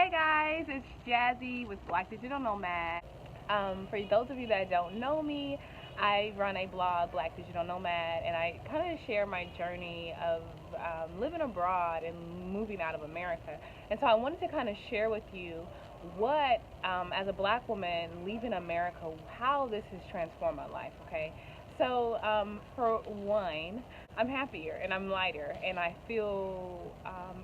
Hey guys, it's Jazzy with Black Digital Nomad. For those of you that don't know me, I run a blog, Black Digital Nomad, and I kind of share my journey of living abroad and moving out of America. And so I wanted to kind of share with you what, as a black woman leaving America, how this has transformed my life, okay? So, for one, I'm happier and I'm lighter, and I feel,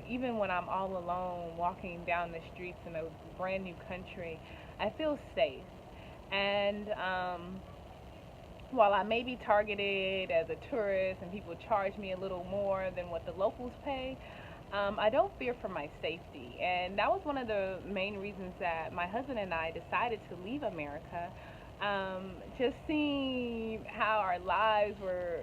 even when I'm all alone walking down the streets in a brand new country, I feel safe. And while I may be targeted as a tourist and people charge me a little more than what the locals pay, I don't fear for my safety. And that was one of the main reasons that my husband and I decided to leave America. Just seeing how our lives were,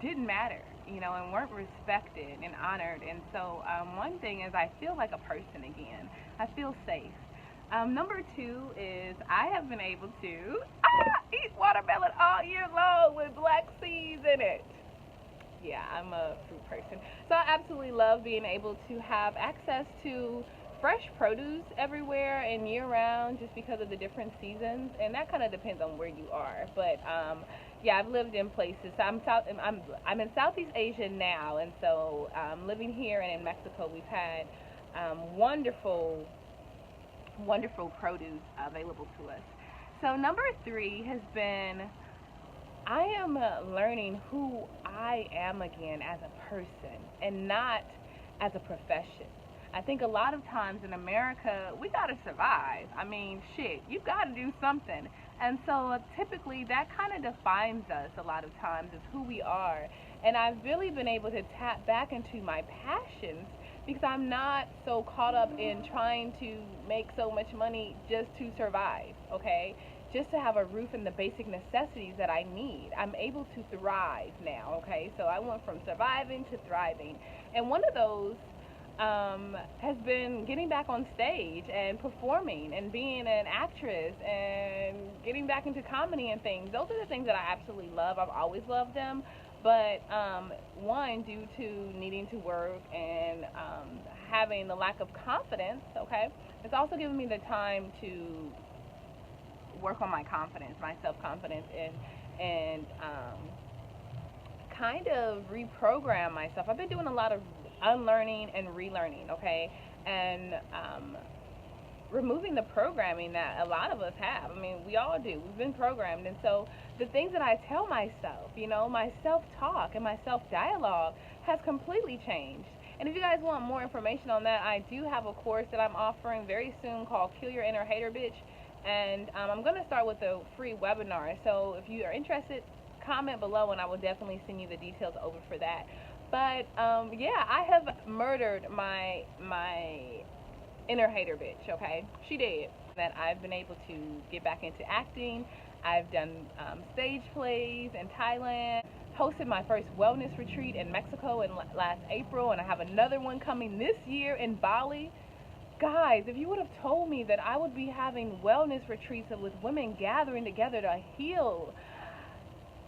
didn't matter, and weren't respected and honored. And so, one thing is, I feel like a person again. I feel safe. Number two is I have been able to eat watermelon all year long with black seeds in it. Yeah, I'm a fruit person. So I absolutely love being able to have access to fresh produce everywhere and year round just because of the different seasons, and that kind of depends on where you are. But yeah, I've lived in places. So I'm in Southeast Asia now, and so living here and in Mexico, we've had wonderful produce available to us. So number three has been I am learning who I am again as a person and not as a profession. I think a lot of times in America, we got to survive. I mean, shit, you got to do something. And so typically that kind of defines us a lot of times as who we are. And I've really been able to tap back into my passions because I'm not so caught up in trying to make so much money just to survive, okay? Just to have a roof and the basic necessities that I need. I'm able to thrive now, okay? So I went from surviving to thriving. And one of those has been getting back on stage and performing and being an actress and getting back into comedy and things. Those are the things that I absolutely love. I've always loved them. But one, due to needing to work and having the lack of confidence, okay, it's also given me the time to work on my confidence, my self confidence, and kind of reprogram myself. I've been doing a lot of unlearning and relearning, okay, and removing the programming that a lot of us have. I mean, we all do. We've been programmed, and so the things that I tell myself, my self talk and my self dialogue has completely changed. And if you guys want more information on that, I do have a course that I'm offering very soon called Kill Your Inner Hater Bitch. And I'm going to start with a free webinar. So if you are interested, comment below and I will definitely send you the details over for that. But yeah, I have murdered my inner hater bitch, okay? She did. That I've been able to get back into acting. I've done stage plays in Thailand, hosted my first wellness retreat in Mexico in last April, and I have another one coming this year in Bali. Guys, if you would have told me that I would be having wellness retreats with women gathering together to heal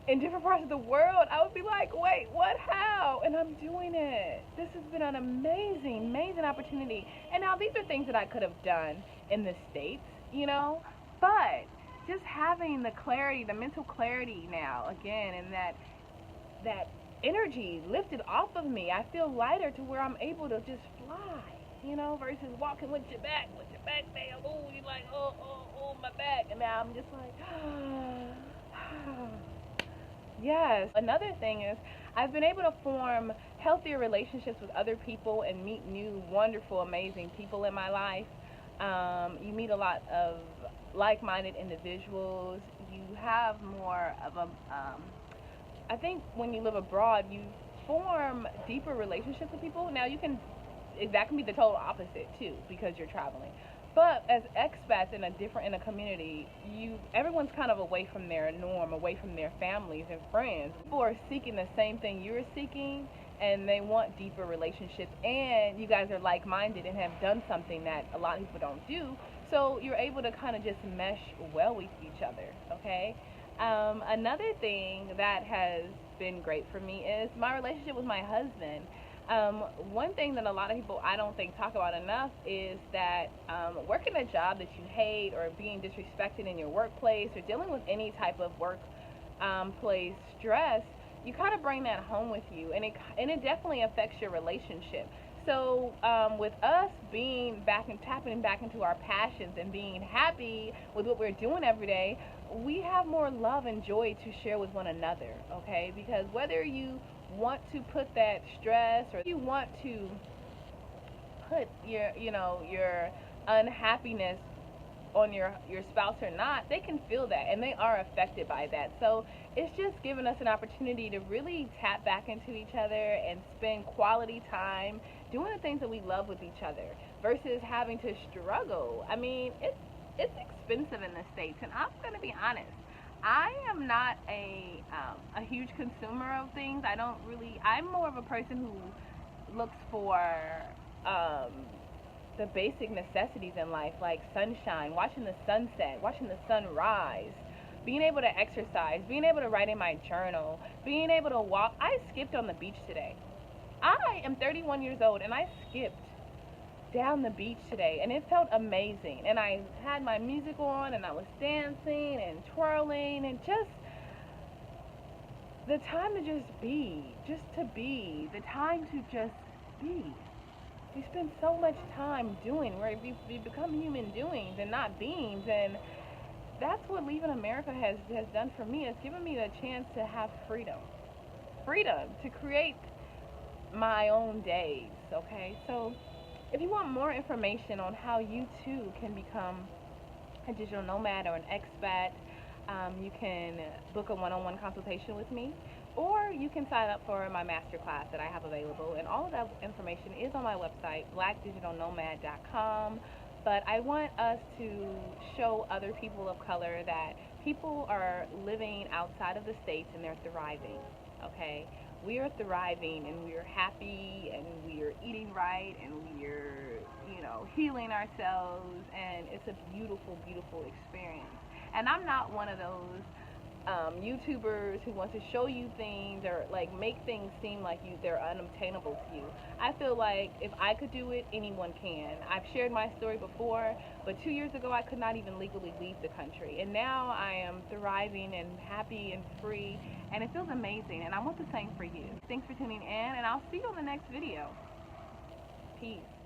in different parts of the world, I would be like, wait, what, how? And I'm doing it. This has been an amazing opportunity. And now these are things that I could have done in the States, but just having the clarity, the mental clarity now, again, and that energy lifted off of me, I feel lighter to where I'm able to just fly. Versus walking with your back down. Oh, you're like, oh, my back. And now I'm just like, yes. Another thing is I've been able to form healthier relationships with other people and meet new, wonderful, amazing people in my life. You meet a lot of like-minded individuals. You have more of a, I think when you live abroad, you form deeper relationships with people. Now that can be the total opposite too because you're traveling. But as expats in a community, everyone's kind of away from their norm, away from their families and friends. People are seeking the same thing you're seeking, and they want deeper relationships. And you guys are like-minded and have done something that a lot of people don't do. So you're able to kind of just mesh well with each other. Okay. Another thing that has been great for me is my relationship with my husband. One thing that a lot of people I don't think talk about enough is that working a job that you hate, or being disrespected in your workplace, or dealing with any type of work place stress, you kind of bring that home with you, and it definitely affects your relationship. So with us being back and tapping back into our passions and being happy with what we're doing every day, we have more love and joy to share with one another. Okay, because whether you want to put that stress, or you want to put your, your unhappiness on your spouse or not, they can feel that and they are affected by that. So it's just giving us an opportunity to really tap back into each other and spend quality time doing the things that we love with each other, versus having to struggle. I mean, it's expensive in the States, and I'm going to be honest, I am not a huge consumer of things. I'm more of a person who looks for um, the basic necessities in life, like sunshine, watching the sunset, watching the sunrise, being able to exercise, being able to write in my journal, being able to walk. I skipped on the beach today. I am 31 years old and I skipped down the beach today, and it felt amazing. And I had my music on and I was dancing and twirling, and just the time to just be, the time to just be. We spend so much time doing, where we become human doings and not beings. And that's what leaving America has done for me. It's given me the chance to have freedom to create my own days. Okay, so if you want more information on how you too can become a digital nomad or an expat, you can book a one-on-one consultation with me, or you can sign up for my masterclass that I have available. And all of that information is on my website, blackdigitalnomad.com. But I want us to show other people of color that people are living outside of the States and they're thriving. Okay? We are thriving and we are happy and we are eating right and we are, healing ourselves, and it's a beautiful, beautiful experience. And I'm not one of those YouTubers who want to show you things, or like make things seem like they're unobtainable to you. I feel like if I could do it, anyone can. I've shared my story before, but 2 years ago I could not even legally leave the country, and now I am thriving and happy and free, and it feels amazing. And I want the same for you. Thanks for tuning in, and I'll see you on the next video. Peace.